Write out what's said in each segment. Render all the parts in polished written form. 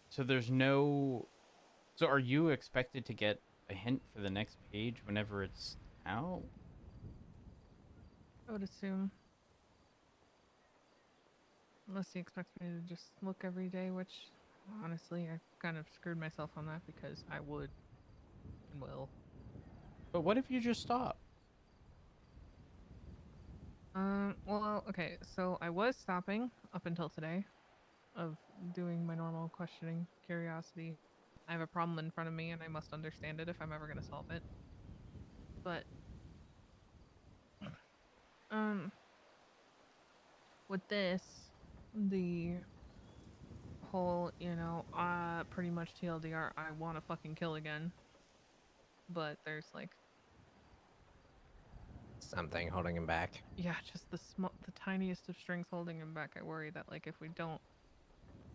So there's no. So are you expected to get a hint for the next page whenever it's out? I would assume. Unless he expects me to just look every day, which honestly, I kind of screwed myself on that because I would and will. But what if you just stop? Well, okay, so I was stopping up until today of doing my normal questioning curiosity. I have a problem in front of me and I must understand it if I'm ever going to solve it. But um with this, the whole, pretty much TLDR, I want to fucking kill again. But there's like, Something holding him back. yeah, just the tiniest of strings holding him back. I worry that like if we don't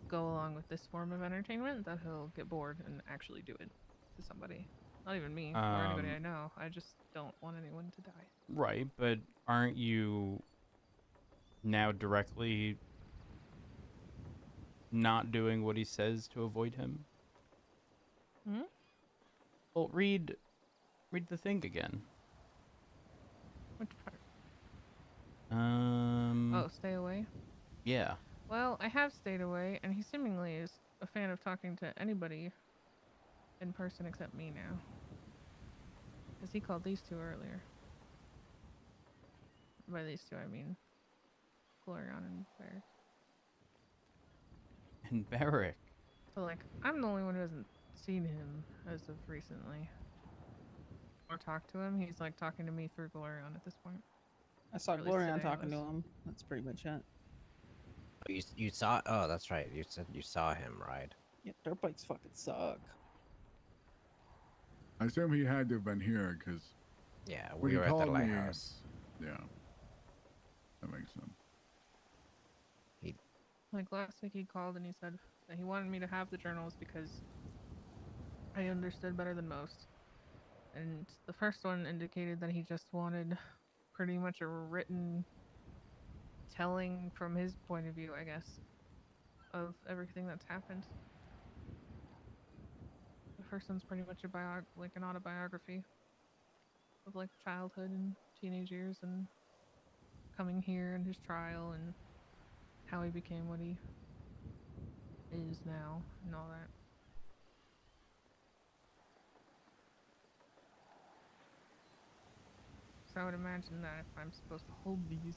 go along with this form of entertainment, that he'll get bored and actually do it to somebody. Not even me or anybody I Um, know. I just don't want anyone to die. right, but aren't you now directly not doing what he says to avoid him? Hmm? Well, read the thing again. Which part? Um, Oh, stay away. yeah. Well, I have stayed away, and he seemingly is a fan of talking to anybody in person except me now. Because he called these two earlier. By these two, I mean Glorion and Barrick. And Barrick. So, like, I'm the only one who hasn't seen him as of recently. Or talked to him. He's, like, talking to me through Glorion at this point. I saw Or at least Glorian today talking to was. him. That's pretty much it. You saw? Oh, that's right. You said you saw him, right? Yeah, dirt bikes fucking suck. I assume he had to have been here because Yeah, when we he were at the called me, lighthouse. yeah, that makes sense. Like, last week he called and he said that he wanted me to have the journals because I understood better than most. And the first one indicated that he just wanted pretty much a written telling from his point of view, I guess, of everything that's happened. The first one's pretty much like an autobiography of like childhood and teenage years and coming here and his trial and how he became what he is now and all that. So I would imagine that if I'm supposed to hold these,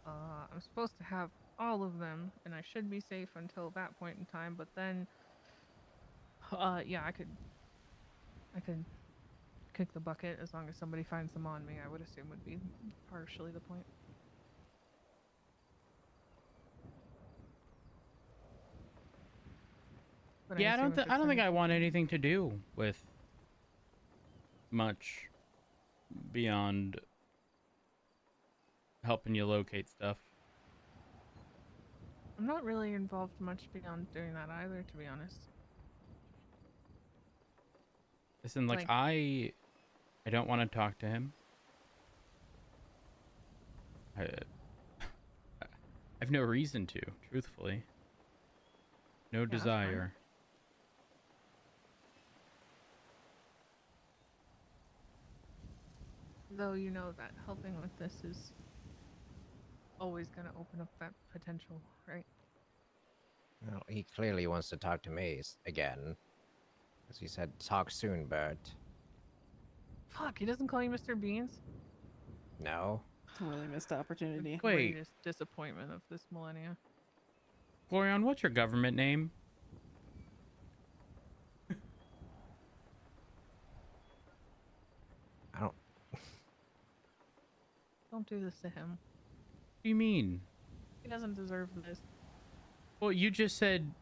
I'm supposed to have all of them, and I should be safe until that point in time. But then, yeah, I could kick the bucket as long as somebody finds them on me. I would assume would be partially the point. But I Yeah, assume if I it's don't think I anything want from anything to do with much beyond helping you locate stuff. I'm not really involved much beyond doing that either, to be honest. Listen, like Like, I don't want to talk to him. I I've no reason to, truthfully. No yeah, that's fine. desire. Though you know that helping with this is always going to open up that potential, right? Well, he clearly wants to talk to me again. As he said, talk soon, Bert. Fuck, he doesn't call you Mr. Beans? No? It's a really missed opportunity. Wait, Greatest disappointment of this millennia. Glorion, what's your government name? I don't... Don't do this to him. What do you mean? He doesn't deserve this. Well, you just said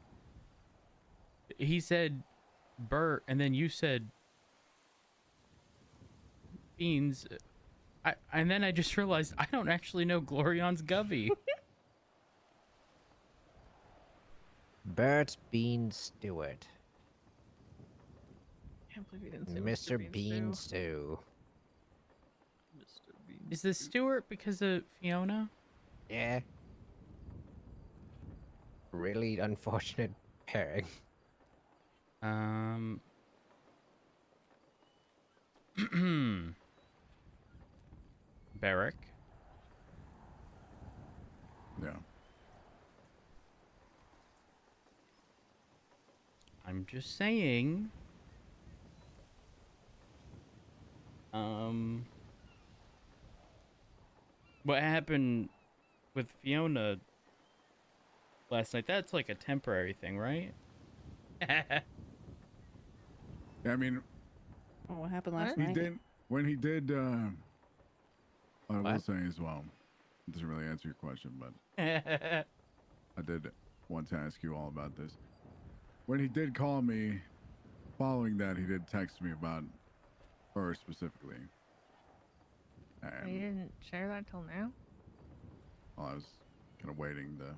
he said Bert, and then you said Beans. And then I just realized I don't actually know Glorion's Govey. Bert Bean Stewart. Can't believe he didn't say Mr. Bean Stew. Stew. Mr. Bean. Is this Stewart because of Fiona? Yeah. Really unfortunate pairing. Um. Barrack. Yeah. I'm just saying. What happened with Fiona last night? That's like a temporary thing, right? Yeah, I mean, Oh, what happened What? last he night? did when he did. I will What? say as well. It doesn't really answer your question, but I did want to ask you all about this. When he did call me, following that, he did text me about her specifically. You And didn't share that till now? well, I was kind of waiting to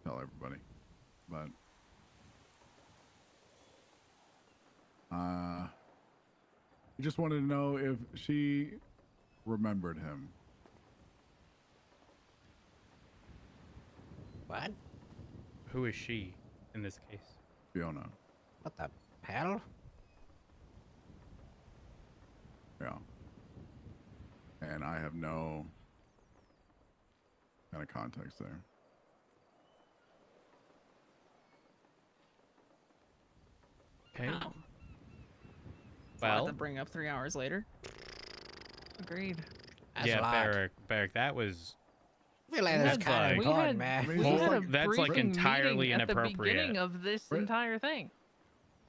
tell everybody, but he just wanted to know if she remembered him. What? Who is she in this case? Fiona. What the hell? Yeah. And I have no kind of context there. Okay. Oh. It's a lot Well, to bring up 3 hours later. Agreed. That's yeah, a lot. Barrack, that was I feel like We that's had- kind of we important, had- man. I mean, We it's had a like- that's like briefing entirely meeting at the inappropriate. beginning of this Right. entire thing.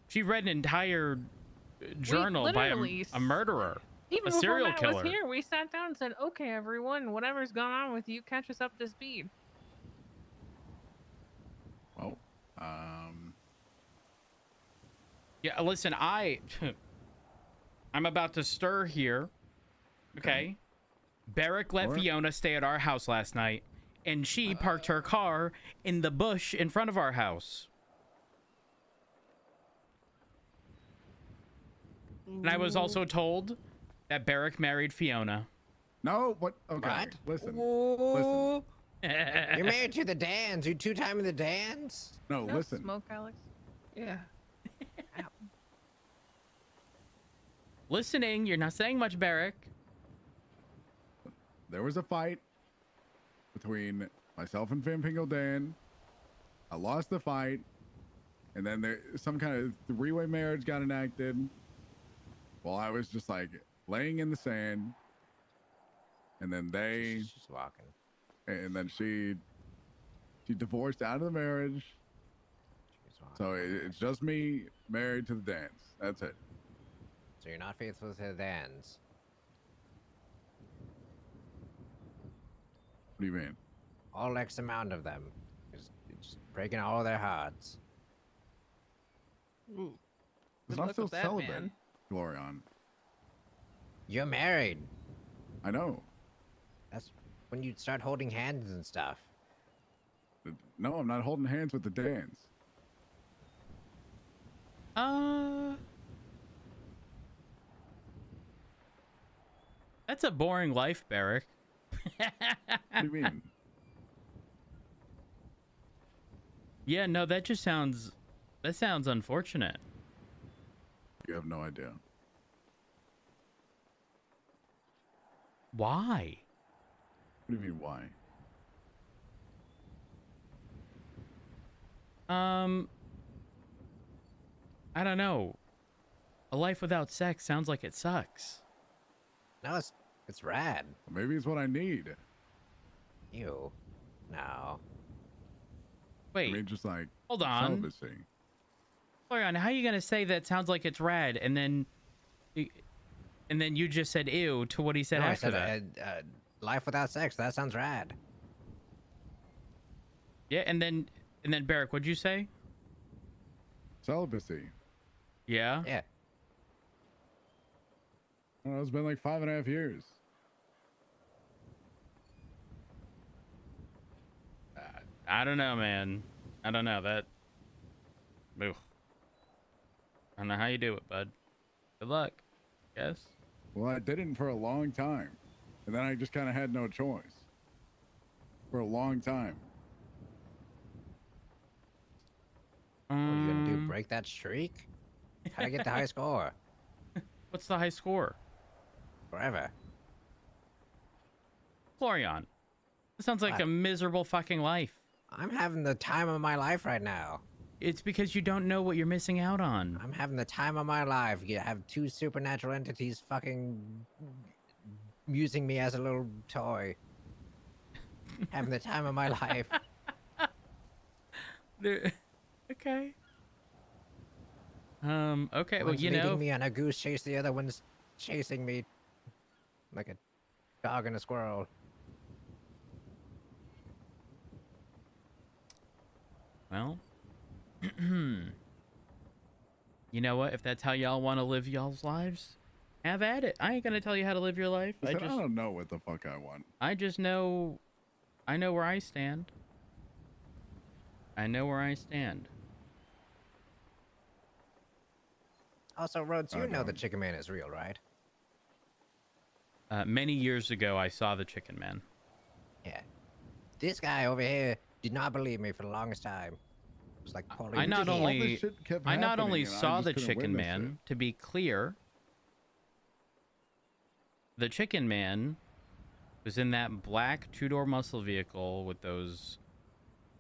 she read an entire journal by literally a murderer. Even A before serial Matt killer. was here, we sat down and said, "Okay, everyone, whatever's going on with you, catch us up to speed." Well, Yeah, listen, I'm about to stir here. Okay. Barrack let Alright. Fiona stay at our house last night, and she parked her car in the bush in front of our house. And I was also told that Barrack married Fiona. no, what? Okay, What? listen. Whoa. You're married to the Dans. You two-timing the Dans? No, No listen. smoke, Alex. Yeah. Listening, you're not saying much, Barrack. There was a fight between myself and Van Pingle Dan. I lost the fight, and then there some kind of three-way marriage got enacted. While I was just like laying in the sand, and then She's walking. and then she divorced out of the marriage. She's walking. So it's just me married to the dance. That's it. So you're not faithful to the Dans. What do you mean? All X amount of them. Just breaking all their hearts. Ooh. It's Good not luck still with that, celibate, man. Glorion. You're married. I know. That's when you start holding hands and stuff. No, I'm not holding hands with the dance. That's a boring life, Barrack. What do you mean? Yeah, no, that sounds unfortunate. You have no idea. Why? What do you mean, why? I don't know. A life without sex sounds like it sucks. No, it's rad. Maybe it's what I need. You. No. Wait, I mean, just like hold on. celibacy. Florian, how are you gonna say that sounds like it's rad, and then you just said ew to what he said No, I after said that? life without sex. That sounds rad. Yeah, and then Barrack, what'd you say? Celibacy. Yeah. Yeah. I don't know, it's been like 5.5 years. I don't know, man. I don't know that. Oof. I don't know how you do it, bud. Good luck. Yes. Well, I didn't for a long time. And then I just kind of had no choice. For a long time. What are you gonna do? Um, Break that streak? How to get the high score? What's the high score? Forever. Florian. It sounds like What? a miserable fucking life. I'm having the time of my life right now. It's because you don't know what you're missing out on. I'm having the time of my life. You have two supernatural entities fucking using me as a little toy. Having the time of my life. Okay. Okay. Well, One's you leading know, me on a goose chase, the other one's chasing me like a dog and a squirrel. well, you know what? If that's how y'all want to live y'all's lives, have at it. I ain't gonna tell you how to live your life. I don't know what the fuck I want. I just know, I know where I stand. I know where I stand. Also, Rhodes, I you know the don't. Chicken Man is real, right? Many years ago, I saw the Chicken Man. Yeah. This guy over here did not believe me for the longest time. It was like pulling I not teeth. All this only shit kept I not happening, only and I saw just the couldn't Chicken witness Man. To be clear, the Chicken Man was in that black two-door muscle vehicle with those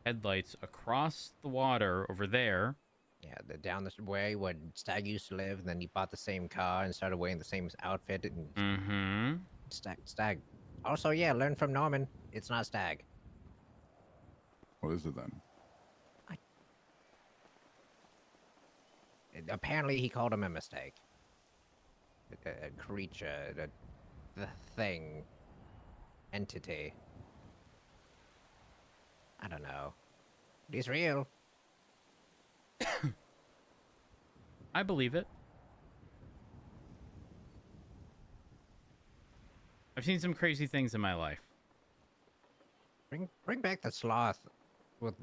headlights across the water over there. Yeah, down the way where Stag used to live, and then he bought the same car and started wearing the same outfit. And Mm-hmm. Stag. Also, yeah, learn from Norman. It's not Stag. What is it then? Apparently, he called him a mistake. A creature, the thing, entity. I don't know. He's real. I believe it. I've seen some crazy things in my life. Bring back the sloth with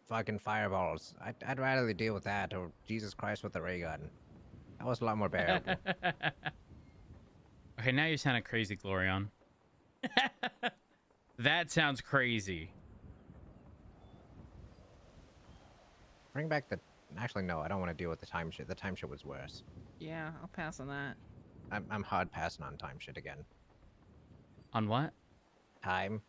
fucking fireballs. I'd rather deal with that or Jesus Christ with the ray gun. That was a lot more bearable. Okay, now you sound crazy, Glorion. That sounds crazy. Bring back the. Actually, no, I don't want to deal with the time shit. The time shit was worse. Yeah, I'll pass on that. I'm hard passing on time shit again. On what? Time.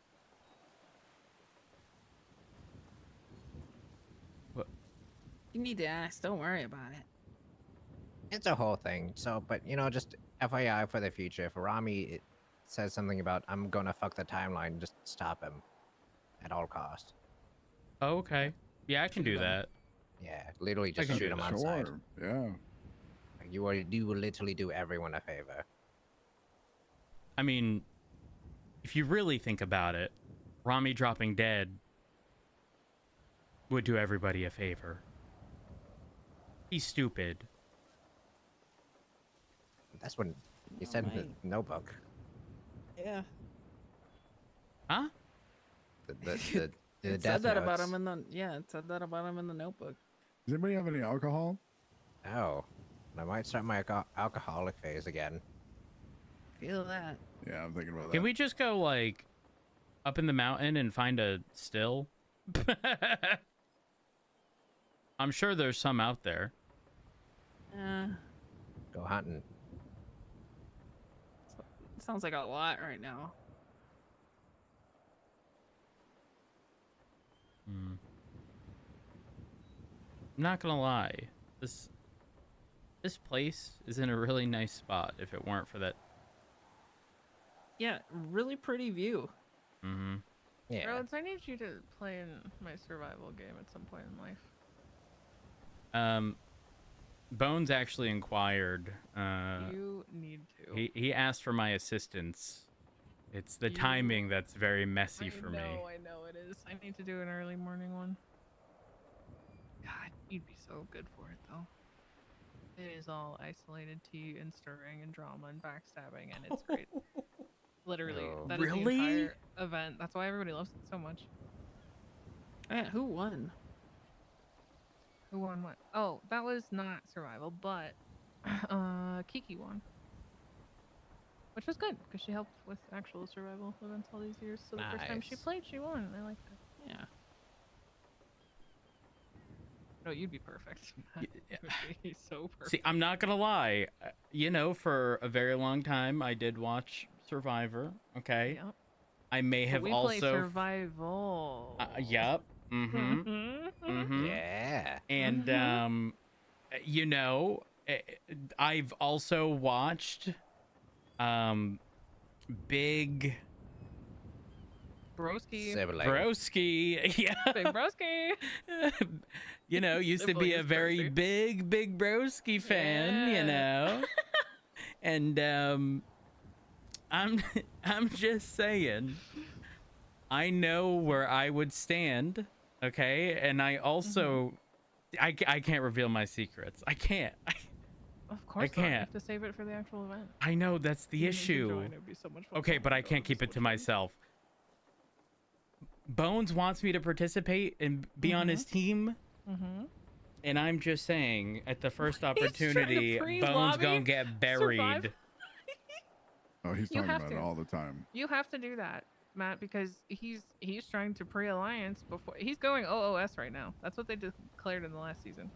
You need to ask. Don't worry about it. It's a whole thing. So, but you know, just FYI for the future, if Rami says something about I'm gonna fuck the timeline, just stop him at all cost. Oh, okay. Yeah, I can do Shoot 'em. that. Yeah, literally I just can shoot do him that. on sight. Sure. Yeah. Like, you will literally do everyone a favor. I mean, if you really think about it, Rami dropping dead would do everybody a favor. He's stupid. That's what he Oh, said in my. the notebook. Yeah. Huh? The It death said that about notes. him in the it said that about him in the notebook. Does anybody have any alcohol? Oh, I might start my alcoholic phase again. Feel that. Yeah, I'm thinking about that. Can we just go, like, up in the mountain and find a still? I'm sure there's some out there. Go hunting. Sounds like a lot right now. I'm not gonna lie. This place is in a really nice spot if it weren't for that. Yeah, really pretty view. Mm-hmm. Yeah. Rhodes, I need you to play in my survival game at some point in life. Bones actually inquired. You need to. He asked for my assistance. It's the You- timing that's very messy for me. I know it is. I need to do an early morning one. God, you'd be so good for it though. It is all isolated tea and stirring and drama and backstabbing, and it's great. Literally, Oh. that is the Really? entire event. That's why everybody loves it so much. Yeah, who won? Who won what? Oh, that was not survival, but Kiki won. Which was good, because she helped with actual survival events all these years. So the first time she Nice. played, she won. I like that. Yeah. No, you'd be perfect. Y- You would be so perfect. See, I'm not gonna lie. You know, for a very long time, I did watch Survivor. Okay, Yep. I may But have we also. play survival. Yep. Mm-hmm. Mhm. Mm-hmm. Yeah. And Mhm. you know, I've also watched Big Broski. Sibling. Broski. Yeah. Big broski. You know, used to Sibling be a is very crazy. big Broski fan, you Yeah. know. And I'm I'm just saying, I know where I would stand, okay? And I also I can't reveal my secrets. I can't. Of course not. You can't. have to save it for the actual event. I know that's the You need to issue. join, it'd be so much fun. Okay, Oh but my I God, can't it'd be keep so it to much fun. myself. Bones wants me to participate and be on his team, Mm-hmm. and I'm just saying, at the first trying to opportunity, Bones pre-lobby gonna get buried. Survive. Oh, he's You talking have about to. it all the time. You have to do that, Matt, because he's trying to pre-alliance before he's going OOS right now. That's what they declared in the last season.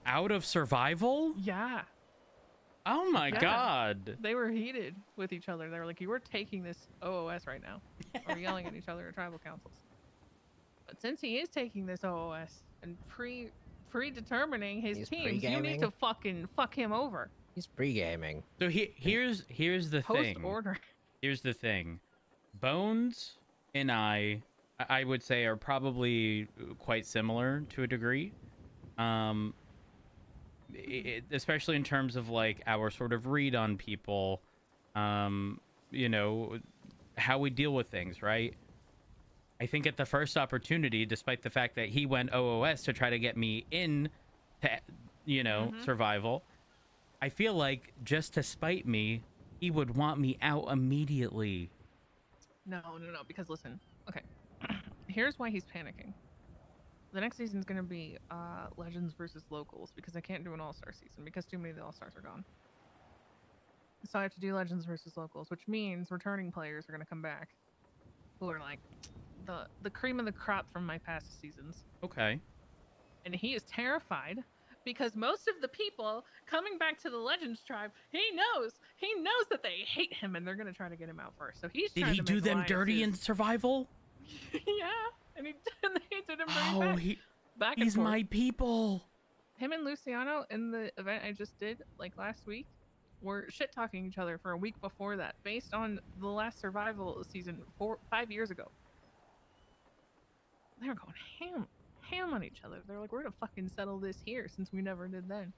Out of survival? Yeah, Oh my Yeah. god. they were heated with each other. They were like, "You were taking this OOS right now," or yelling at each other at tribal councils. But since he is taking this OOS and predetermining his He's teams, you need pre-gaming? to fucking fuck him over. He's pre-gaming. So here's the Post thing. order. Here's the thing. Bones and I would say, are probably quite similar to a degree. Especially in terms of like our sort of read on people, you know, how we deal with things, right? I think at the first opportunity, despite the fact that he went OOS to try to get me in to, you know, survival, I feel like just to spite me, he would want me out immediately. No, because listen, okay. Here's why he's panicking. The next season's gonna be Legends versus Locals because I can't do an All-Star season because too many of the All-Stars are gone. So I have to do Legends versus Locals, which means returning players are gonna come back, who are like the cream of the crop from my past seasons. Okay. And he is terrified because most of the people coming back to the Legends tribe, he knows that they hate him and they're gonna try to get him out first. So he's Did trying he to do make them dirty in alliances. survival? Yeah, and he did him bring Oh, back and he's forth. my people. Him and Luciano in the event I just did like last week were shit talking each other for a week before that, based on the last survival season 5 years ago. They were going ham on each other. They're like, we're gonna fucking settle this here since we never did then.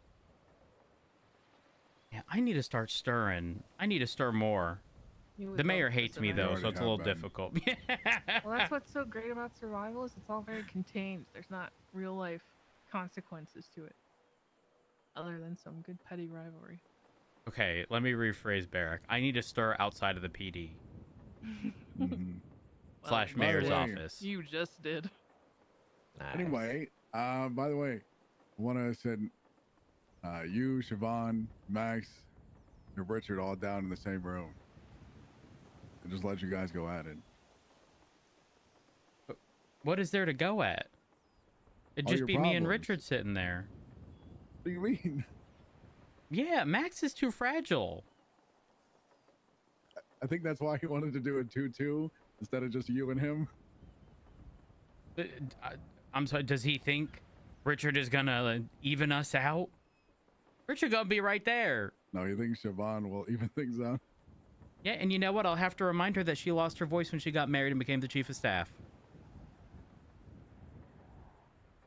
Yeah, I need to start stirring. I need to stir more. You would The love mayor this hates me event. though, already so it's a have little been. difficult. Well, that's what's so great about survival is it's all very contained. There's not real life consequences to it, other than some good petty rivalry. Okay, let me rephrase Barrack. I need to stir outside of the PD Mhm. slash you mayor's did. office. You just did. Nice. Anyway, by the way, I want to send you, Siobhan, Max, and Richard all down in the same room, and just let you guys go at it. What is there to go at? It'd All just your be me and problems. Richard sitting there. What do you mean? Yeah, Max is too fragile. I think that's why he wanted to do it 2-2 instead of just you and him. I'm sorry, does he think Richard is gonna even us out? Richard gonna be right there. No, he thinks Siobhan will even things out. Yeah, and you know what? I'll have to remind her that she lost her voice when she got married and became the chief of staff.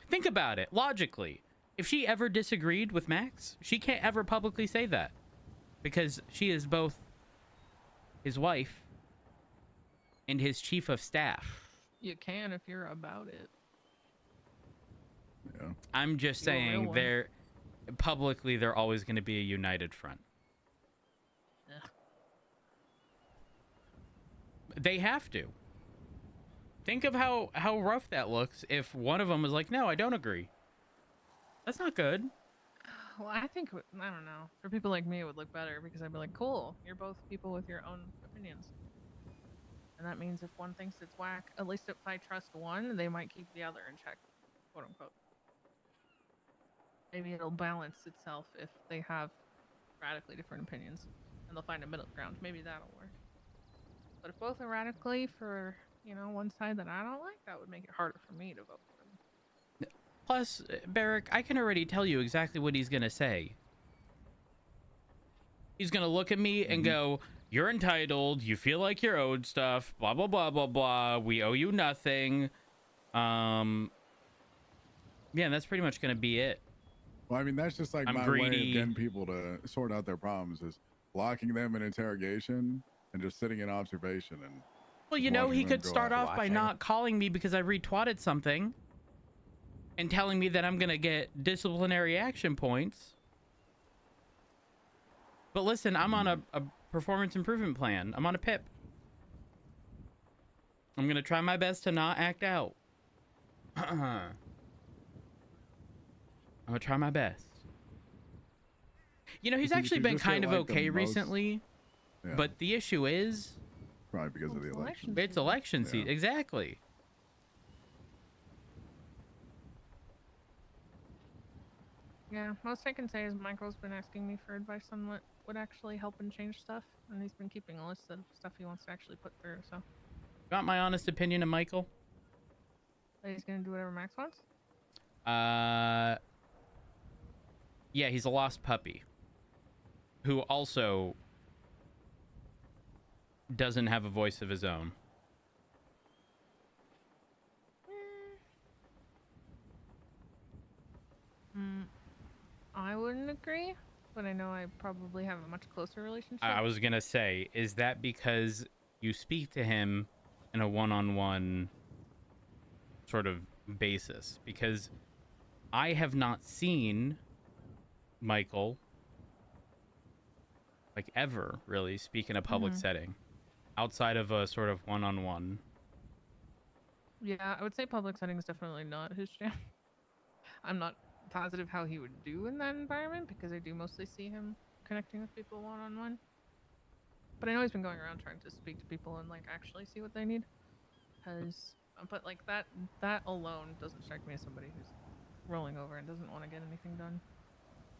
Think about it, logically. If she ever disagreed with Max, she can't ever publicly say that. Because she is both his wife and his chief of staff. You can if you're about it. Yeah. I'm just You're a real saying one. they're always going to be a united front. Ugh. They have to. Think of how rough that looks if one of them was like, no, I don't agree. That's not good. Well, I think I don't know. For people like me, it would look better because I'd be like, "Cool, you're both people with your own opinions." And that means if one thinks it's whack, at least if I trust one, they might keep the other in check, quote unquote. maybe it'll balance itself if they have radically different opinions, and they'll find a middle ground. Maybe that'll work. But if both are radically for, you know, one side that I don't like, that would make it harder for me to vote for them. Plus, Barrick, I can already tell you exactly what he's gonna say. He's gonna look at me and go, "You're entitled. You feel like you're owed stuff. Blah blah blah blah blah. We owe you nothing." Yeah, that's pretty much gonna be it. Well, I mean, that's just like I'm my way greedy. of getting people to sort out their problems is locking them in interrogation and just sitting in observation. And Well, just you know, watching he them could grow start up. off by Watching. not calling me because I retweeted something and telling me that I'm gonna get disciplinary action points. But listen, I'm on a performance improvement plan. I'm on a PIP. I'm gonna try my best to not act out. I'm gonna try my best. You know, he's If you actually been just get, kind of like, the okay most- recently, Yeah, but the issue is probably because of Well, the it's election. election it's election Yeah. season. Exactly. Yeah, most I can say is Michael's been asking me for advice on what would actually help and change stuff, and he's been keeping a list of stuff he wants to actually put through. So, You want my honest opinion of Michael? but he's gonna do whatever Max wants. Yeah, he's a lost puppy who also doesn't have a voice of his own. I wouldn't agree, but I know I probably have a much closer relationship. I was gonna say, is that because you speak to him in a one-on-one sort of basis? Because I have not seen Michael, like, ever really speak in a public setting outside of a sort of one-on-one. Yeah, I would say public setting is definitely not his jam. I'm not positive how he would do in that environment because I do mostly see him connecting with people one-on-one. But I know he's been going around trying to speak to people and like actually see what they need. But like that alone doesn't strike me as somebody who's rolling over and doesn't want to get anything done.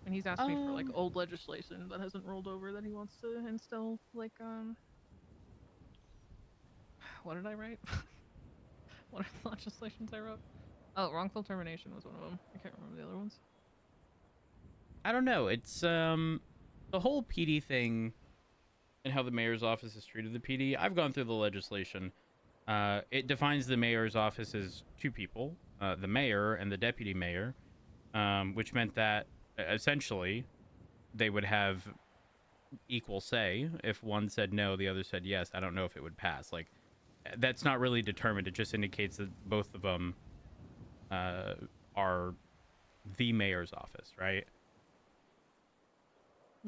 And he's asked me for like old legislation that hasn't rolled over that he wants to instill. Like what did I write? What are the legislations I wrote? Oh, wrongful termination was one of them. I can't remember the other ones. I don't know. It's the whole PD thing and how the mayor's office has treated the PD. I've gone through the legislation. It defines the mayor's office as two people, the mayor and the deputy mayor, which meant that essentially they would have equal say. If one said no, the other said yes. I don't know if it would pass. Like, that's not really determined. It just indicates that both of them are the mayor's office, right?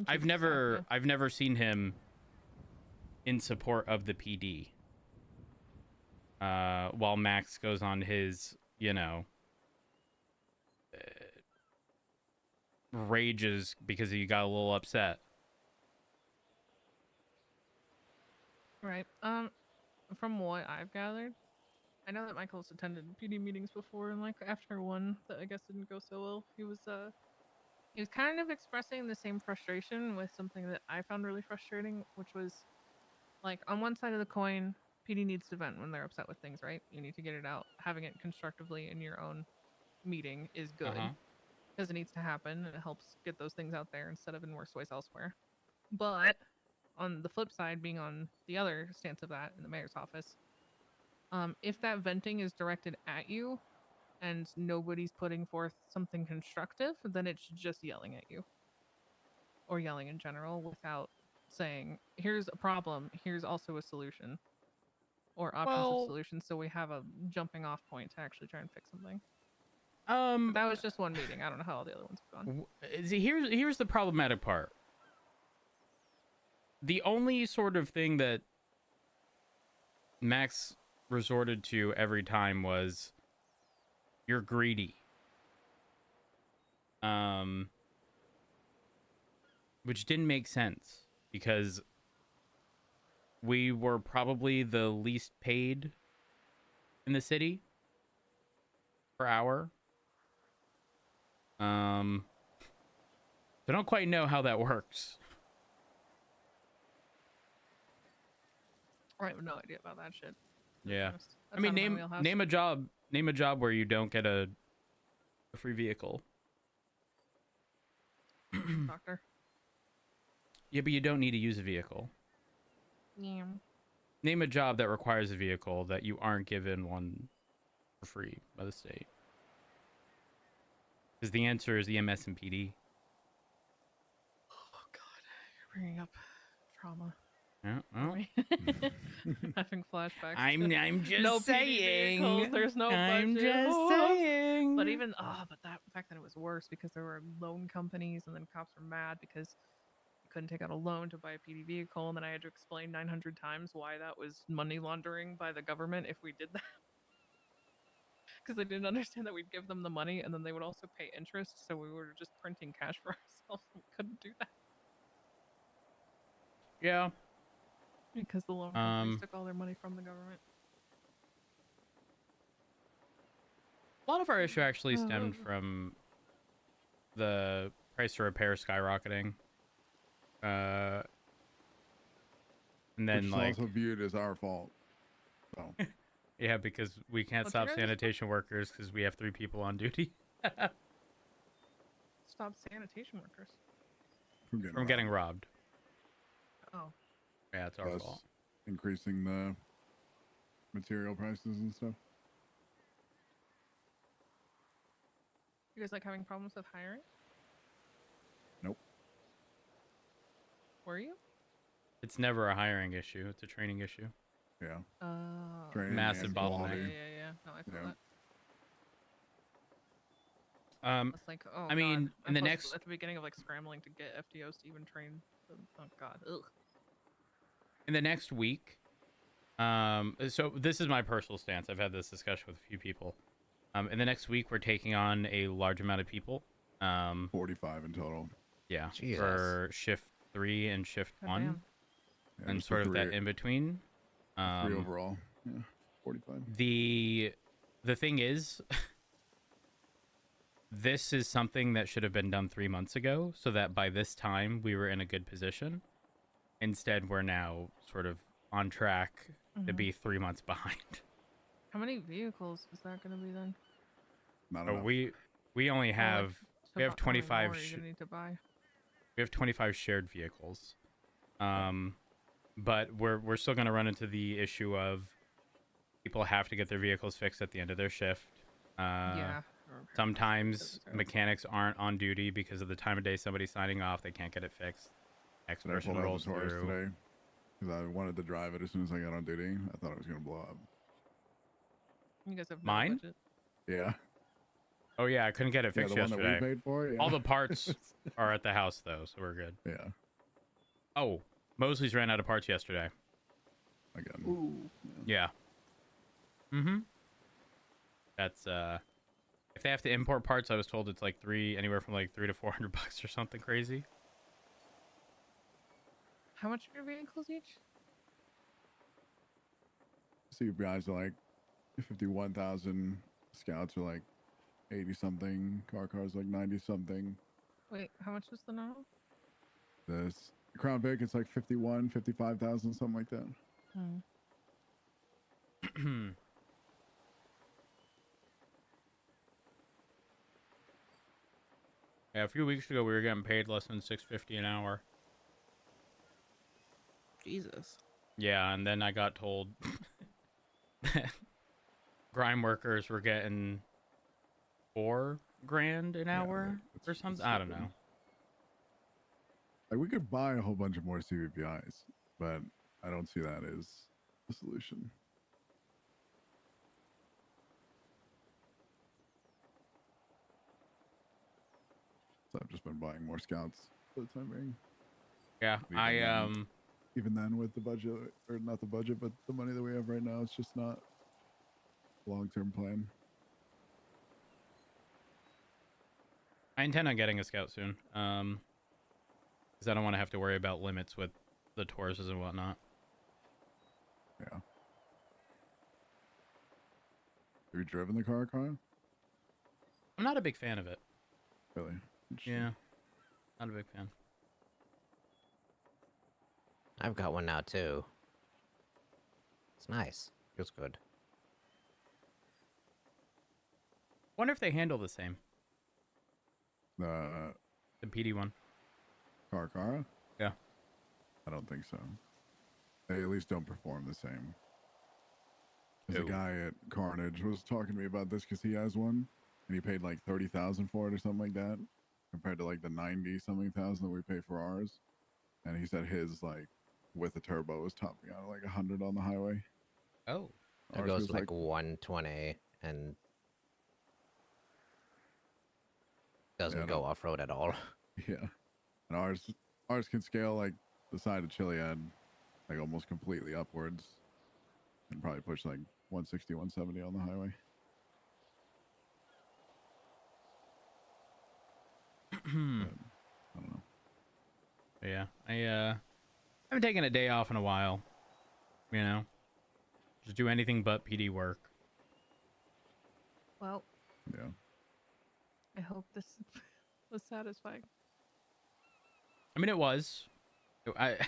I've never seen him in support of the PD. While Max goes on his, you know, rages because he got a little upset. Right. From what I've gathered, I know that Michael's attended PD meetings before, and like after one that I guess didn't go so well, he was kind of expressing the same frustration with something that I found really frustrating, which was like on one side of the coin, PD needs to vent when they're upset with things, right? You need to get it out. Having it constructively in your own meeting is good because it needs to happen and it helps get those things out there instead of in worse ways elsewhere. But on the flip side, being on the other stance of that in the mayor's office, if that venting is directed at you and nobody's putting forth something constructive, then it's just yelling at you or yelling in general without saying, here's a problem, here's also a solution or options of solutions, so we have a jumping off point to actually try and fix something. But that was just one meeting. I don't know how all the other ones have gone. See, here's the problematic part. The only sort of thing that Max resorted to every time was, you're greedy. Which didn't make sense because we were probably the least paid in the city per hour. I don't quite know how that works. I have no idea about that shit. to be Yeah. honest. I mean, That's out of my wheelhouse. name a job where you don't get a free vehicle. Doctor. Yeah, but you don't need to use a vehicle. Yeah. Name a job that requires a vehicle that you aren't given one for free by the state. Because the answer is EMS and PD. Oh God, you're bringing up trauma. Yeah, for well, me. Having flashbacks. I'm just no PD vehicles, there's no I'm budget. just Oh. saying. But even but that fact that it was worse because there were loan companies, and then cops were mad because you couldn't take out a loan to buy a PD vehicle, and then I had to explain 900 times why that was money laundering by the government if we did that. Because they didn't understand that we'd give them the money, and then they would also pay interest, so we were just printing cash for ourselves. And we couldn't do that Yeah. because the loan companies took all their money from the government. A lot of our issue actually stemmed from the price of repair skyrocketing. And then Which like is also viewed as our fault. So yeah, because we can't What's your stop guys' fault? sanitation workers because we have 3 people on duty Stop sanitation workers. from getting robbed. Oh. Yeah, it's our Plus fault. increasing the material prices and stuff. You guys like having problems with hiring? Nope. Were you? It's never a hiring issue. It's a training issue. Yeah. Oh. Massive and bottleneck. Yeah, quality. yeah. No, I feel Yeah. that. It's like, oh, I mean, God. in the plus next- at the beginning of like scrambling to get FDOs to even train them. Oh God. Ugh. In the next week, so this is my personal stance. I've had this discussion with a few people. In the next week, we're taking on a large amount of people. 45 in total. Yeah, Jesus. for shift 3 and shift God 1, damn. Yeah, and just sort the of that three- in between. three overall. Yeah. 45. The thing is, this is something that should have been done 3 months ago, so that by this time we were in a good position. Instead, we're now sort of on track to Mhm. be 3 months behind. How many vehicles is that going to be then? Not So enough. we only have So we have about how many 25 more are you gonna need to buy? we have 25 shared vehicles. But we're still going to run into the issue of people have to get their vehicles fixed at the end of their shift. Yeah. Sometimes Service. mechanics aren't on duty because of the time of day somebody's signing off. They can't get it fixed. Next But I person pulled out rolls the Taurus through. today because I wanted to drive it as soon as I got on duty. I thought it was going to blow up. You guys have no Mine? budget. Yeah. Oh yeah, I couldn't get it Yeah, fixed the one that yesterday. we paid for. Yeah. All the parts are at the house though, so we're good. Yeah. Oh, Mosley's ran out of parts yesterday. Again. Ooh. Yeah. Mm-hmm. That's if they have to import parts, I was told it's like anywhere from like $300 to $400 or something crazy. How much are your vehicles each? So you guys are like 51,000. Scouts are like 80 something. Cars like 90 something. Wait, how much was the normal? This Crown Vic, it's like 51, 55,000, something like that. Yeah, a few weeks ago we were getting paid less than $6.50 an hour. Jesus. Yeah, and then I got told that grime workers were getting $4,000 an Yeah, hour it's- or it's something. I don't stupid. know. Like we could buy a whole bunch of more CVPIs, but I don't see that as the solution. So I've just been buying more scouts for the time being. Yeah, Even Even then, with the budget, or not the budget, but the money that we have right now, it's just not a long-term plan. I intend on getting a scout soon. Because I don't want to have to worry about limits with the Tauruses and whatnot. Yeah. Have you driven the car, Kyle? I'm not a big fan of it. Really? Yeah. Not a big fan. I've got one now too. It's nice. Feels good. Wonder if they handle the same. The The PD one. Cara? Yeah. I don't think so. They at least don't perform the same. There's Ooh. a guy at Carnage was talking to me about this because he has one, and he paid like 30,000 for it or something like that, compared to like the 90 something thousand that we pay for ours. And he said his like with a turbo was topping out at like 100 on the highway. Oh. It Ours goes was like 120 and doesn't Yeah, go no. off road at all. Yeah, and ours can scale like the side of Chiliad, like almost completely upwards, and probably push like 160, 170 on the highway. But, I don't know. Yeah. I haven't taken a day off in a while. You know? Just do anything but PD work. Well, Yeah. I hope this was satisfying. I mean, it was. I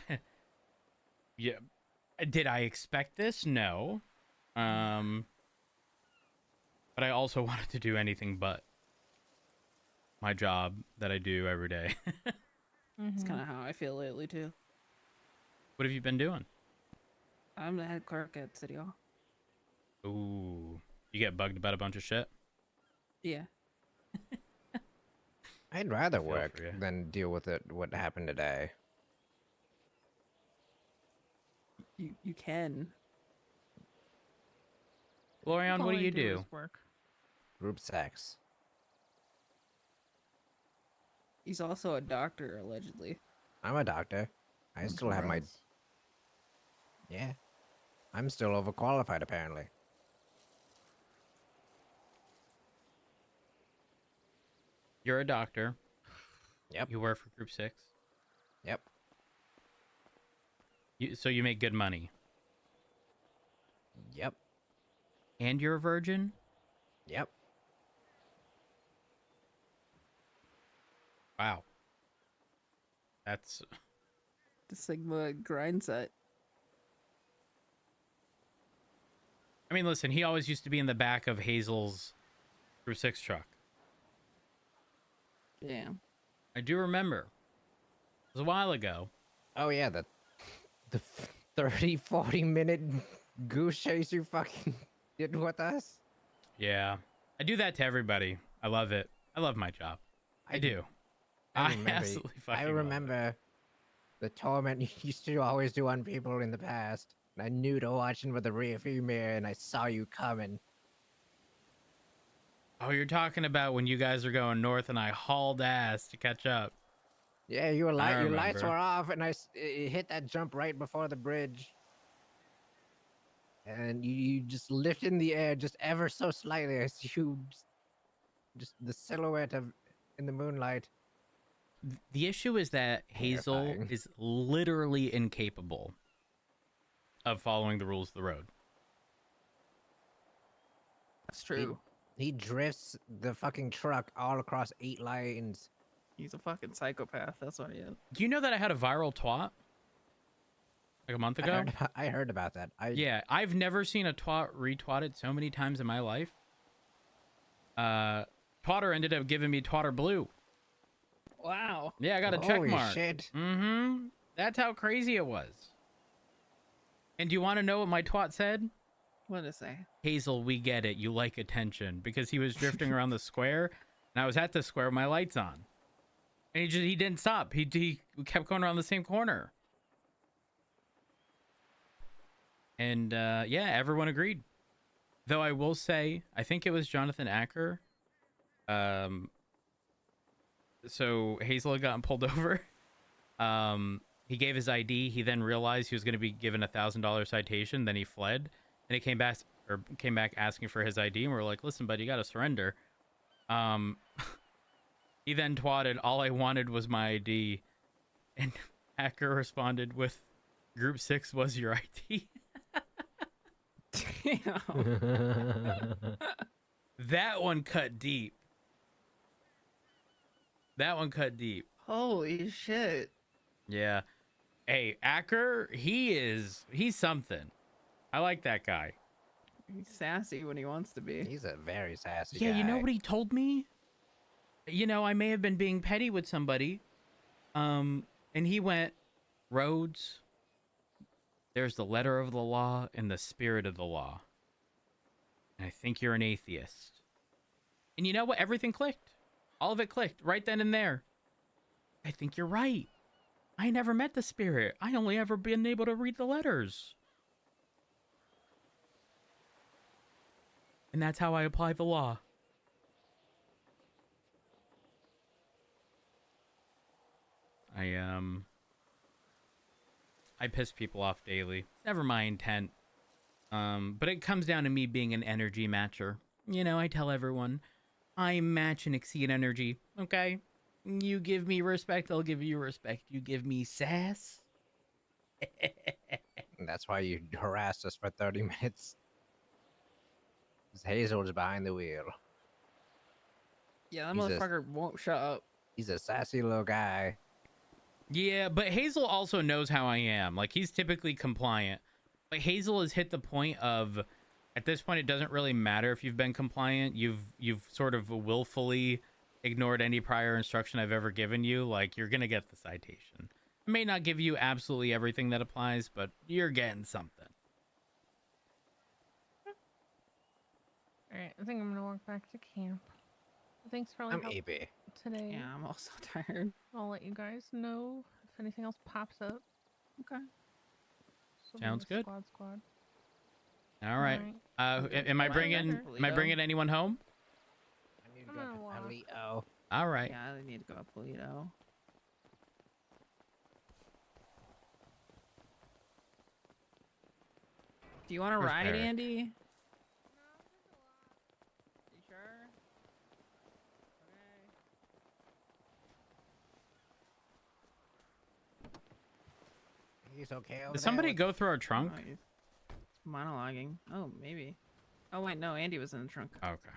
yeah. Did I expect this? No. But I also wanted to do anything but my job that I do every day. It's Mhm. kind of how I feel lately too. What have you been doing? I'm the head clerk at City Hall. Ooh. You get bugged about a bunch of shit? Yeah. I'd rather feel work for ya. than deal with it. What happened today? You can. Florian, what All do I you do? is work. Group sex. He's also a doctor, allegedly. I'm a doctor. I still have my. Congrats. Yeah. I'm still overqualified apparently. You're a doctor. Yep. You work for Group 6. Yep. So you make good money. Yep. And you're a virgin? Yep. Wow. That's... The Sigma grind set. I mean, listen, he always used to be in the back of Hazel's Group 6 truck. Damn. I do remember. It was a while ago. Oh yeah, the 30, 40-minute goose chase you fucking did with us. Yeah. I do that to everybody. I love it. I love my job. I do. I remember, absolutely fucking I love it. remember the torment you used to always do on people in the past. And I knew to watch in with the rear view mirror, and I saw you coming. Oh, you're talking about when you guys are going north and I hauled ass to catch up. Yeah, your lights remember. were off, and it hit that jump right before the bridge. And you just lift in the air just ever so slightly as you just the silhouette of in the moonlight. The issue is that Hazel Terrifying. is literally incapable of following the rules of the road. That's true. He drifts the fucking truck all across 8 lanes. He's a fucking psychopath. That's what he is. Do you know that I had a viral twat? Like a month ago? I heard about that. Yeah, I've never seen a twat retwatted so many times in my life. Twatter ended up giving me Twatter Blue. Wow. Yeah, I got a check Holy mark. shit. Mm-hmm. That's how crazy it was. And do you want to know what my twat said? What did it say? Hazel, we get it. You like attention. Because he was drifting around the square, and I was at the square with my lights on. And he didn't stop. He kept going around the same corner. And yeah, everyone agreed. Though I will say, I think it was Jonathan Apr. So Hazel had gotten pulled over. He gave his ID. He then realized he was going to be given $1,000 citation. Then he fled, and he came back asking for his ID. And we're like, "Listen, bud, you got to surrender." He then twatted, "All I wanted was my ID," and Hacker responded with, "Group 6 was your ID." Damn. That one cut deep. That one cut deep. Holy shit. Yeah. Hey, Acker, he's something. I like that guy. He's sassy when he wants to be. He's a very sassy Yeah, guy. you know what he told me? You know, I may have been being petty with somebody. And he went, Rhodes, there's the letter of the law and the spirit of the law. And I think you're an atheist. And you know what? Everything clicked. All of it clicked right then and there. I think you're right. I never met the spirit. I only ever been able to read the letters. And that's how I apply the law. I piss people off daily. Never my intent. But it comes down to me being an energy matcher. You know, I tell everyone, I match and exceed energy. Okay? You give me respect, I'll give you respect. You give me sass. And that's why you harassed us for 30 minutes. 'Cause Hazel's behind the wheel. Yeah, that He's a- motherfucker won't shut up. He's a sassy little guy. Yeah, but Hazel also knows how I am. Like, he's typically compliant. But Hazel has hit the point of, at this point, it doesn't really matter if you've been compliant. You've sort of willfully ignored any prior instruction I've ever given you. Like, you're going to get the citation. I may not give you absolutely everything that applies, but you're getting something. All right, I think I'm gonna walk back to camp. Thanks for all your I'm help Apr. today. Yeah, I'm also tired. I'll let you guys know if anything else pops up. Okay. So Sounds good. Squad. All right. Okay. Am I Bye, bringing Dr. bringing anyone home? I need to I'm go gonna to walk. Palito. All right. Yeah, I need to go up Polito. Do you want to Where's ride, Eric? Andy? You sure? He's okay over Did there somebody with- go through our trunk? Oh, he's monologuing. Oh, maybe. Oh, wait, no, Andy was in the trunk. Okay.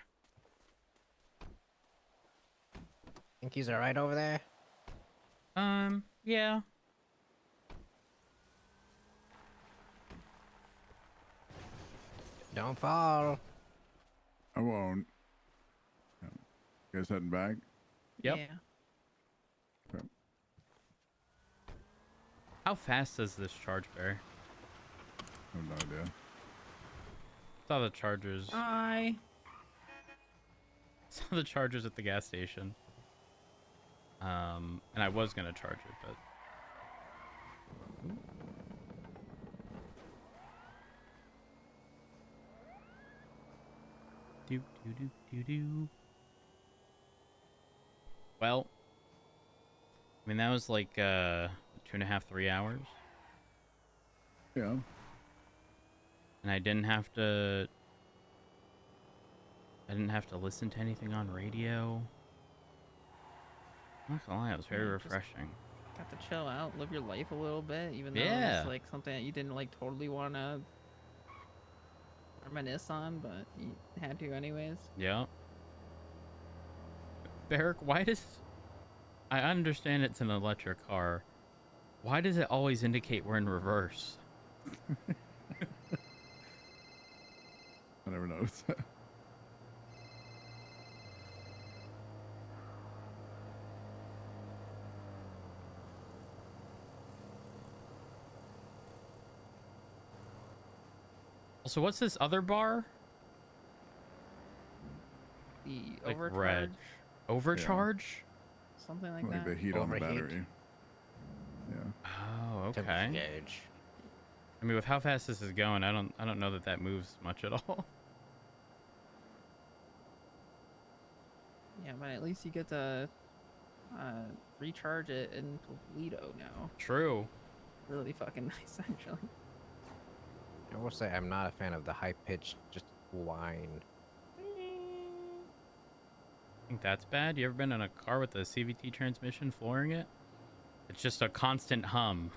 Think he's alright over there? Yeah. Don't fall. I won't. You guys heading back? Yep. Yeah. How fast does this charge, Barry? I have no idea. Saw the chargers. Bye. Saw the chargers at the gas station. And I was gonna charge it, but do. Well, I mean that was like 2.5, 3 hours, Yeah. and I didn't have to. I didn't have to listen to anything on radio. I'm not gonna lie, it was very Yeah, just- refreshing. Got to chill out, live your life a little bit, even though Yeah. it's like something that you didn't like totally want to reminisce on, but you had to anyways. Yeah. Barrick, why does... I understand it's an electric car. Why does it always indicate we're in reverse? I never noticed that. Also, what's this other bar? The Like overcharge, red. Overcharge? something like Like that. the heat on the Overheat. battery. Yeah. Oh, Temperature okay. gauge. I mean, with how fast this is going, I don't know that that moves much at all. Yeah, but at least you get to recharge it in Toledo now. True. Really fucking nice, actually. I will say I'm not a fan of the high-pitched just whine. I think that's bad. You ever been in a car with a CVT transmission flooring it? It's just a constant hum.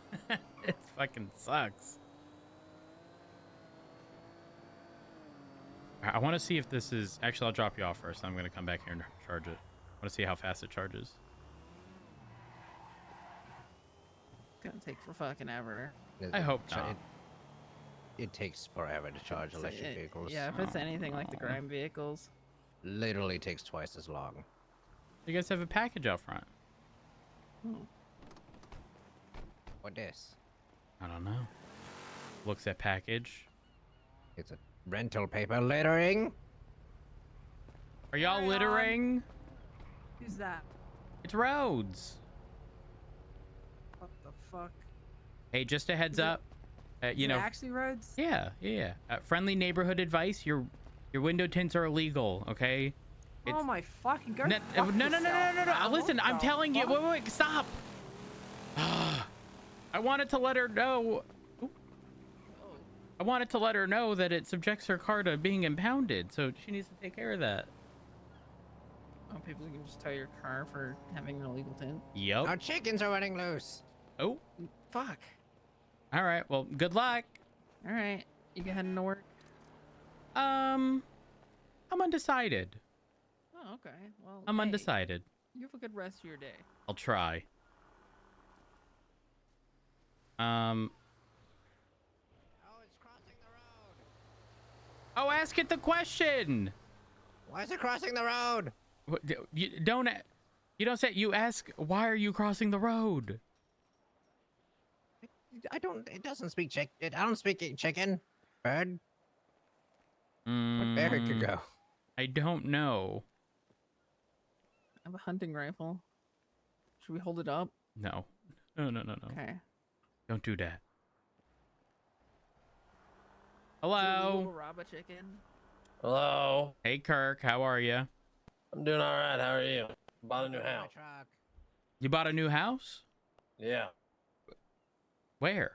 It fucking sucks. I want to see if this is... Actually, I'll drop you off first. I'm going to come back here and charge it. I want to see how fast it charges. gonna take for fucking ever. I hope It- not. It takes forever to charge So electric it- vehicles. Yeah, if it's anything like the Aw. grime vehicles. Literally takes twice as long. You guys have a package out front. Oh. What this? I don't know. Looks at package. It's a rental paper littering. Are y'all Carry on. littering? Who's that? It's Rhodes. What the fuck? Hey, just a heads Is it- up. You Is it know, actually Rhodes? yeah. Friendly neighborhood advice. Your window tints are illegal. Okay. Oh It's- my fucking god. No, no. Listen, I'm telling you. Wait, stop. I wanted to let her know. Oop. I wanted to let her know that it subjects her car to being impounded, so she needs to take care of that. Oh, people can just tow your car for having an illegal tint. Yep. Our chickens are running loose. Oh. Fuck. All right. Well, good luck. All right, you go heading to work. I'm undecided. Oh, okay. Well, I'm hey, undecided. You have a good rest of your day. I'll try. Oh, it's crossing the road. Oh, ask it the question. Why is it crossing the road? You don't say. You ask. Why are you crossing the road? I don't. It doesn't speak chick. I don't speak chicken. Bird. What bear could go? I don't know. I have a hunting rifle. Should we hold it up? No. No. Okay. Don't do that. Should we Hello. rob a chicken? Hello. Hey, Kirk. How are you? I'm doing all right. How are you? Bought a new My house. truck. You bought a new house? Yeah, Where?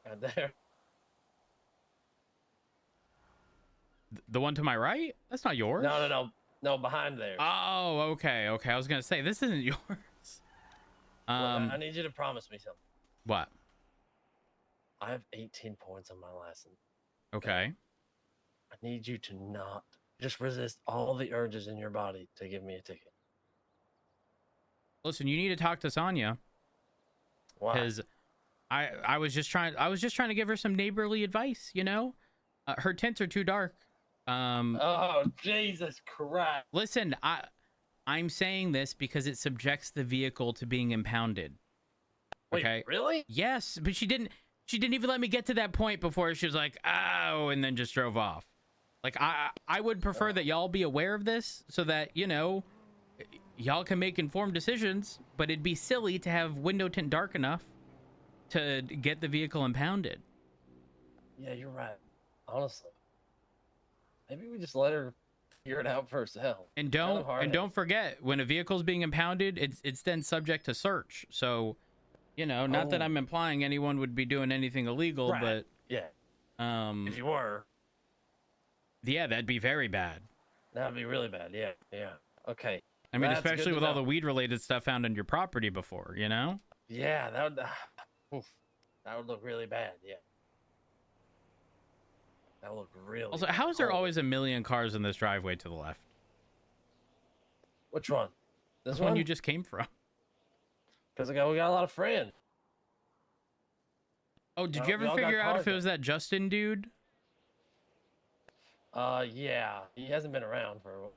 right there. The one to my right? That's not yours. No, behind there. Oh, okay. I was gonna say this isn't yours. Look, I need you to promise me something. What? I have 18 points on my license. Okay. I need you to not just resist all the urges in your body to give me a ticket. Listen, you need to talk to Sonia Why? because I was just trying to give her some neighborly advice. You know, her tints are too dark. Oh, Jesus Christ. Listen, I'm saying this because it subjects the vehicle to being impounded. Wait, Okay. really? Yes, but she didn't even let me get to that point before she was like, "Oh," and then just drove off. Like I would prefer that y'all be aware of this so that, you know, y'all can make informed decisions, but it'd be silly to have window tint dark enough to get the vehicle impounded. Yeah, you're right. Honestly. Maybe we just let her figure it out for herself. And It's kind of hard. don't forget, when a vehicle's being impounded, it's then subject to search. So, you know, not that Oh. I'm implying anyone would be doing anything illegal, Right. Yeah. but If you were, yeah, that'd be very bad. that'd be really bad. Yeah. Okay. I mean, That's good especially to with all know. the weed related stuff found on your property before, you know? Yeah, that would oof, that would look really bad. Yeah. That would look really Also, bad. how is there Holy- always a million cars in this driveway to the left? Which one? This The one you just came from. Because we got a lot of friends. Oh, did No, you ever we all got figure out cars if it now. was that Justin dude? Yeah, he hasn't been around for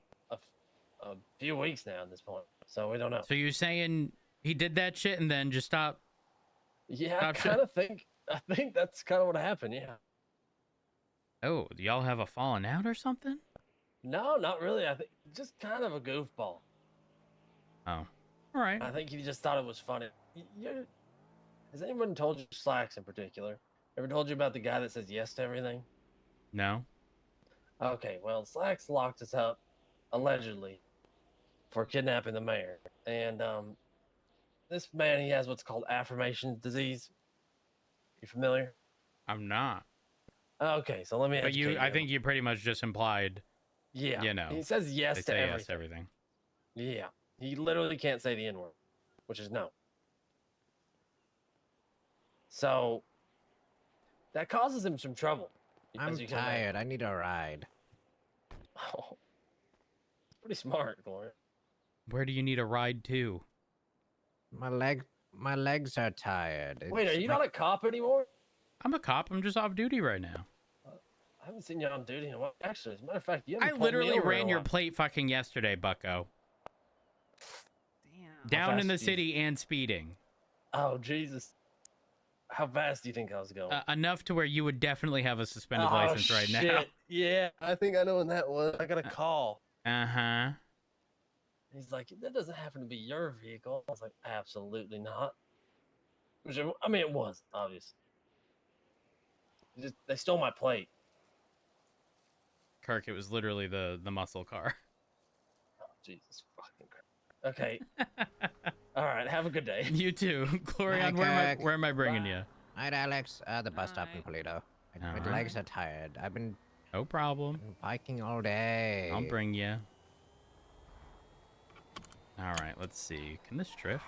a few weeks now at this point, so we don't know. So you're saying he did that shit and then just stopped? Yeah, I Stop shit. kind of think. I think that's kind of what happened. Yeah. Oh, do y'all have a falling out or something? No, not really. I think just kind of a goofball. Oh, all right. I think he just thought it was funny. Has anyone told you, Slacks in particular, ever told you about the guy that says yes to everything? No. Okay, well, Slacks locked us up, allegedly, for kidnapping the mayor. And this man, he has what's called affirmation disease. You familiar? I'm not. Okay, so let me. But educate I think you pretty much just implied Yeah. you know, He says yes they to say everything. yes to everything. Yeah. He literally can't say the N word, which is no. So that causes him some trouble. I'm as you can imagine. tired. I need a ride. Oh, pretty smart, Gloria. Where do you need a ride to? My leg My legs are tired. Wait, are It's you like- not a cop anymore? I'm a cop. I'm just off duty right now. I haven't seen you on duty in a while. Actually, as a matter of fact, you I haven't pulled me literally over in ran a your while. plate fucking yesterday, Bucko. Damn. Down in fast the do you- city and speeding. Oh Jesus! How fast do you think I was going? Enough to where you would definitely have a suspended oh license right shit! now. Yeah, I think I know when that was. I got a call. Uh-huh. He's like, "That doesn't happen to be your vehicle." I was like, "Absolutely not." I mean, it was obvious. They stole my plate. Kirk, it was literally the muscle car. Oh, Jesus fucking Christ. Okay. All right. Have a good day. You too. Glorion, Hi, Kirk. where am I bringing Bye. you? Night, Alex. The bus stop in Hi. Polito. My All legs right. are tired. I've been No problem. biking all day. I'll bring you. All right, let's see. Can this drift?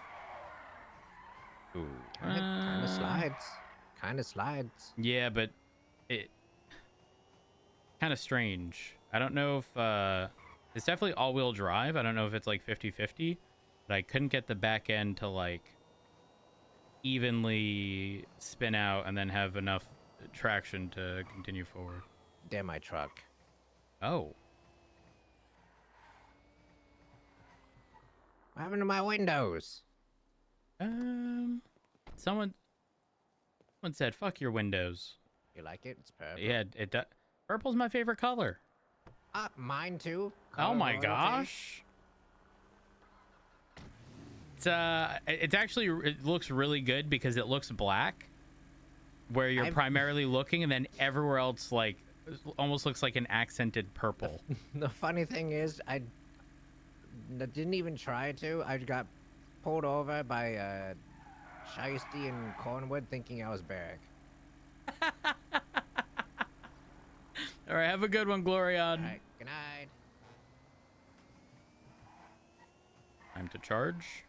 Ooh. Kind of slides. Kind of slides. Yeah, but it kind of strange. I don't know if it's definitely all-wheel drive. I don't know if it's like 50-50, but I couldn't get the back end to like evenly spin out and then have enough traction to continue forward. Damn my truck. Oh. What happened to my windows? Someone said, "Fuck your windows." You like it? It's purple. Yeah, it does. Purple's my favorite color. Mine too. Oh Color my royalty. gosh. It's actually, it looks really good because it looks black where you're I've- primarily looking, and then everywhere else like almost looks like an accented purple. The funny thing is, I didn't even try to. I got pulled over by Shiesty and Cornwood thinking I was Barrick. All right, have a good one, Glorion. All right, good night. Time to charge.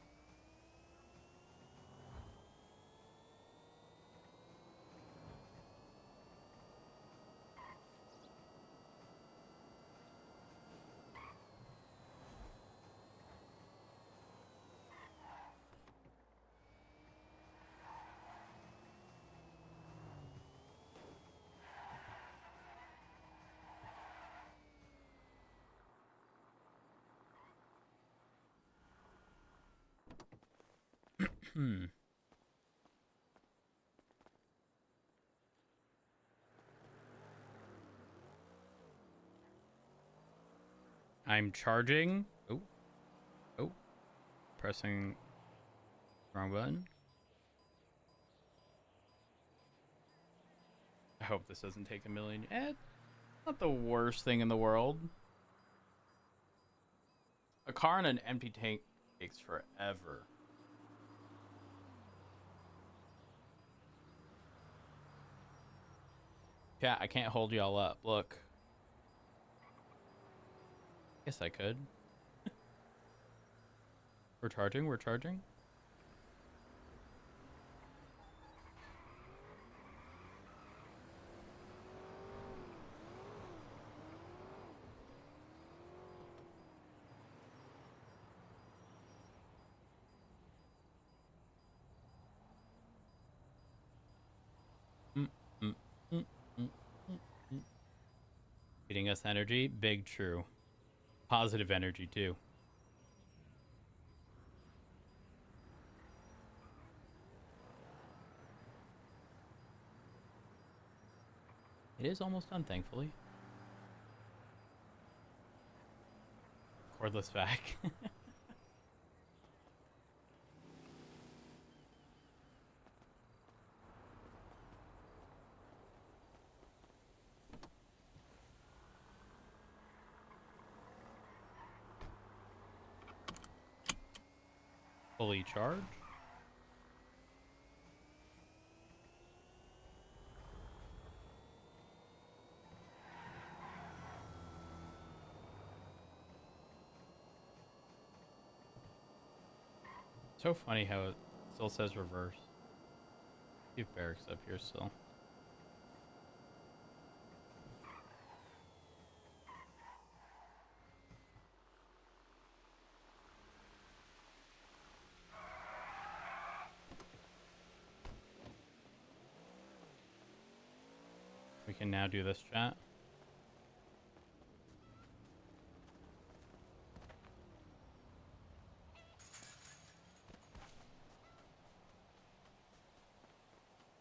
Hmm. I'm charging. Oh. Pressing wrong button. I hope this doesn't take a million. Not the worst thing in the world. A car in an empty tank takes forever. Yeah, I can't hold y'all up. Look. Guess I could. We're charging. Mm, mm, mm, mm, mm, mm. Getting us energy, big true. Positive energy too. It is almost done, thankfully. Cordless vac. Fully charged. So funny how it still says reverse. See if Barrick's up here still. can now do this chat.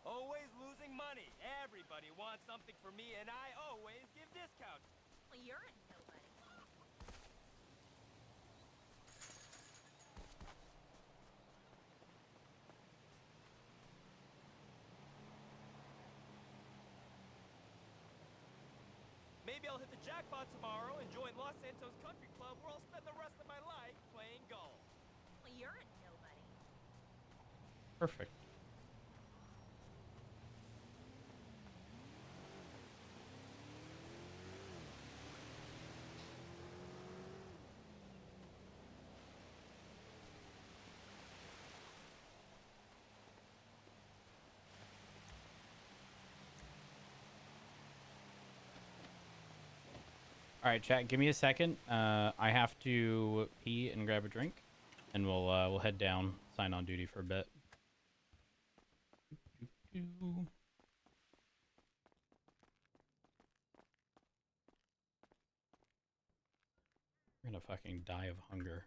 Always losing money. Everybody wants something from me, and I always give discounts. Well, you're a nobody. Maybe I'll hit the jackpot tomorrow and join Los Santos Country Club, where I'll spend the rest of my life playing golf. Well, you're a nobody. Perfect. All right, chat. Give me a second. I have to pee and grab a drink, and we'll head down, sign on duty for a bit. We're gonna fucking die of hunger.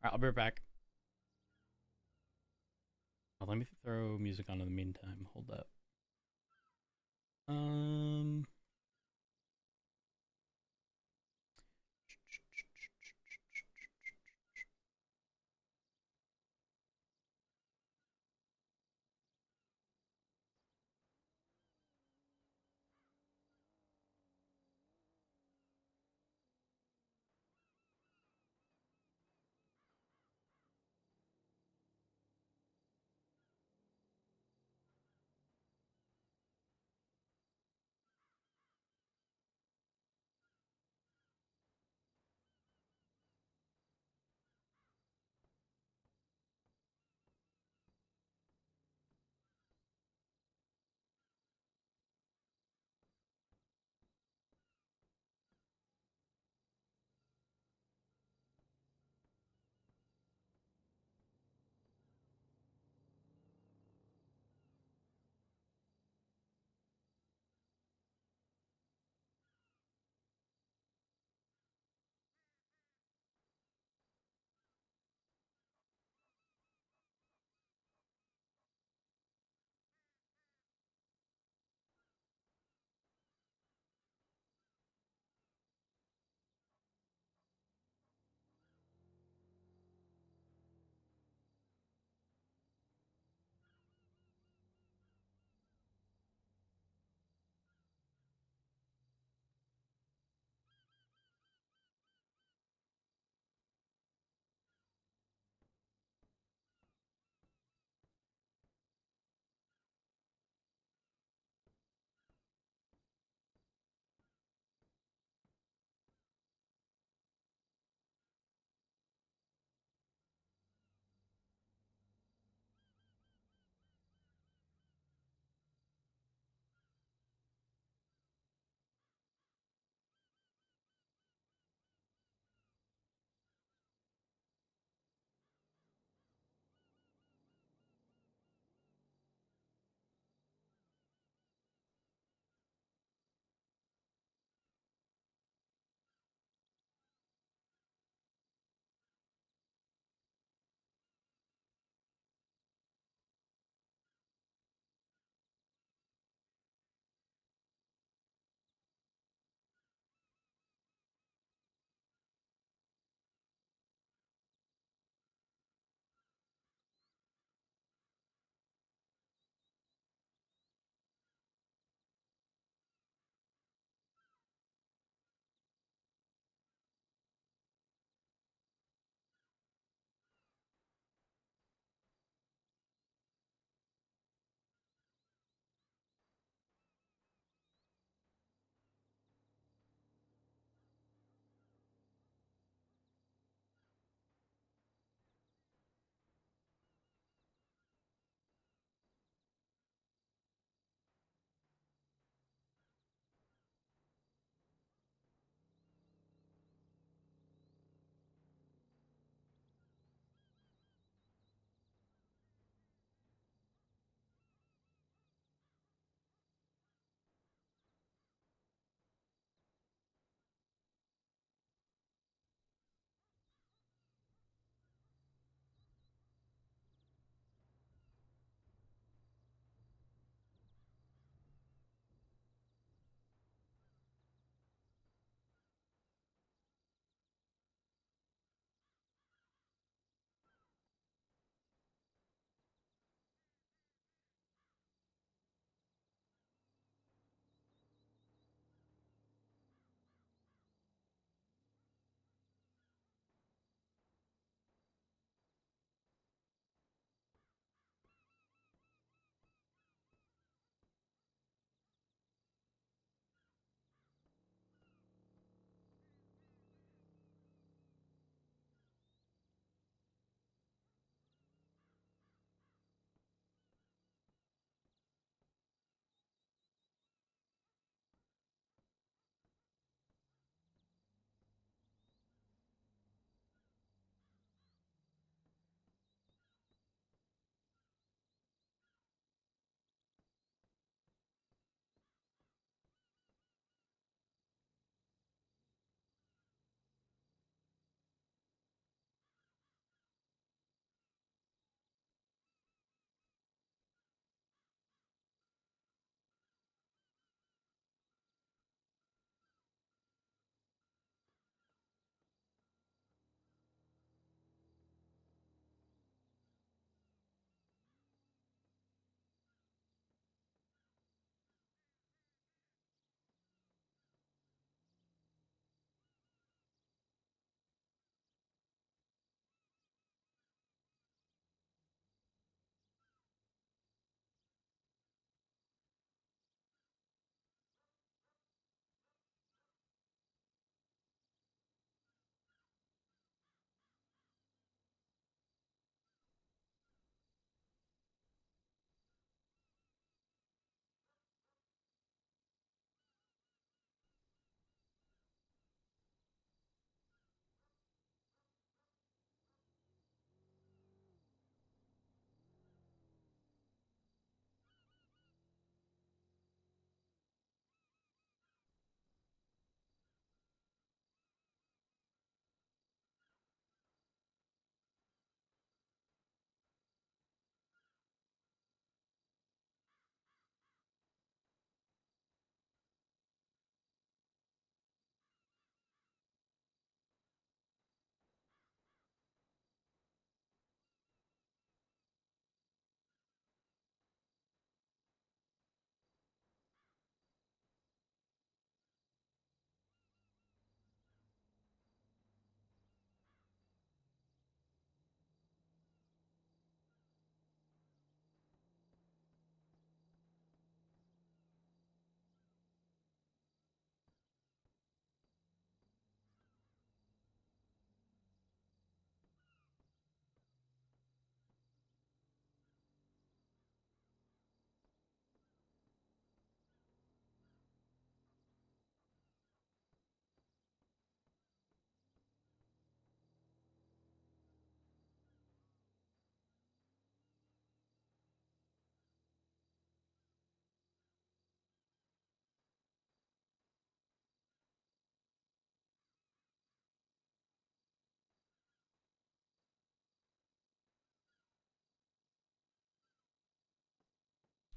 All right, I'll be right back. Oh, let me throw music on in the meantime. Hold up.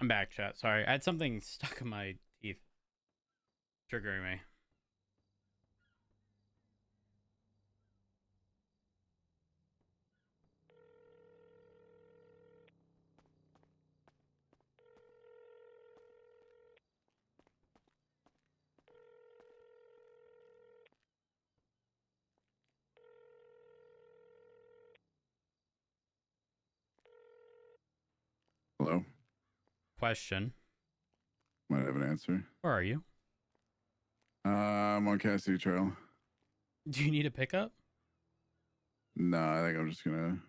I'm back, chat. Sorry, I had something stuck in my teeth, triggering me. Hello. Question: Might have an answer. where are you? I'm on Cassidy Trail. Do you need a pickup? No, I think I'm just gonna